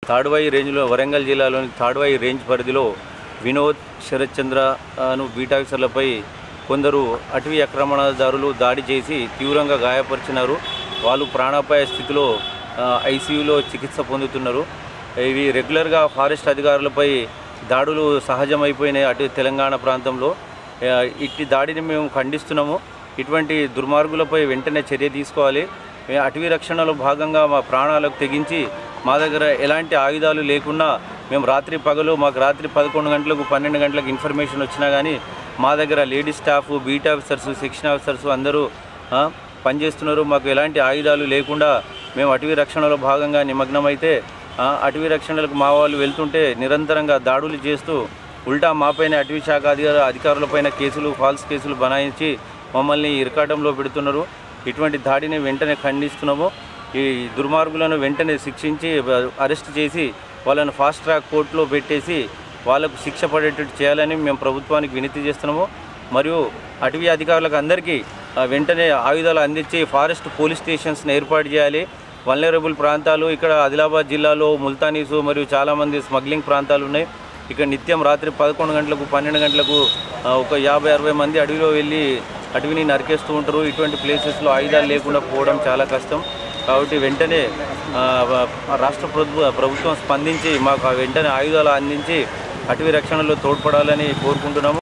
తాడ్వాయి రేంజ్లో వరంగల్ జిల్లాలోని తాడ్వాయి రేంజ్ పరిధిలో వినోద్, శరత్ చంద్రను బీట్ ఆఫీసర్లపై కొందరు అటవీ ఆక్రమణదారులు దాడి చేసి తీవ్రంగా గాయపరిచినారు. వాళ్ళు ప్రాణాపాయ స్థితిలో ఐసీయూలో చికిత్స పొందుతున్నారు. ఇవి రెగ్యులర్గా ఫారెస్ట్ అధికారులపై దాడులు సహజమైపోయినాయి అటు తెలంగాణ ప్రాంతంలో. ఇట్టి దాడిని మేము ఖండిస్తున్నాము. ఇటువంటి దుర్మార్గులపై వెంటనే చర్య తీసుకోవాలి. అటవీ రక్షణలో భాగంగా మా ప్రాణాలకు తెగించి మా దగ్గర ఎలాంటి ఆయుధాలు లేకుండా మేము రాత్రి పగలు మాకు రాత్రి 11 గంటలకు 12 గంటలకు ఇన్ఫర్మేషన్ వచ్చినా కానీ మా దగ్గర lady staff, beat officers, section officers అందరూ పనిచేస్తున్నారు. మాకు ఎలాంటి ఆయుధాలు లేకుండా మేము అటవీ రక్షణలో భాగంగా నిమగ్నమైతే అటవీ రక్షణలకు మా వాళ్ళు వెళ్తుంటే నిరంతరంగా దాడులు చేస్తూ ఉల్టా మాపైన అటవీ శాఖ అధికారులపైన కేసులు, ఫాల్స్ కేసులు బనాయించి మమ్మల్ని ఇరకాటంలో పెడుతున్నారు. ఇటువంటి దాడిని వెంటనే ఖండిస్తున్నాము. ఈ దుర్మార్గులను వెంటనే శిక్షించి అరెస్ట్ చేసి వాళ్ళను ఫాస్ట్ ట్రాక్ కోర్టులో పెట్టేసి వాళ్ళకు శిక్ష పడేటట్టు చేయాలని మేము ప్రభుత్వానికి వినతి చేస్తున్నాము. మరియు అటవీ అధికారులకు అందరికీ వెంటనే ఆయుధాలు అందించి ఫారెస్ట్ పోలీస్ స్టేషన్స్ని ఏర్పాటు చేయాలి. వల్నరబుల్ ప్రాంతాలు ఇక్కడ ఆదిలాబాద్ జిల్లాలో ముల్తానీసు మరియు చాలామంది స్మగ్లింగ్ ప్రాంతాలు ఉన్నాయి. ఇక్కడ నిత్యం రాత్రి 11 గంటలకు 12 గంటలకు ఒక 50-60 మంది అడవిలో వెళ్ళి అటవీని నరికేస్తూ ఉంటారు. ఇటువంటి ప్లేసెస్లో ఆయుధాలు లేకుండా పోవడం చాలా కష్టం. కాబట్టి వెంటనే రాష్ట్ర ప్రభుత్వం స్పందించి మాకు వెంటనే ఆయుధాలు అందించి అటవీ రక్షణలో తోడ్పడాలని కోరుకుంటున్నాము.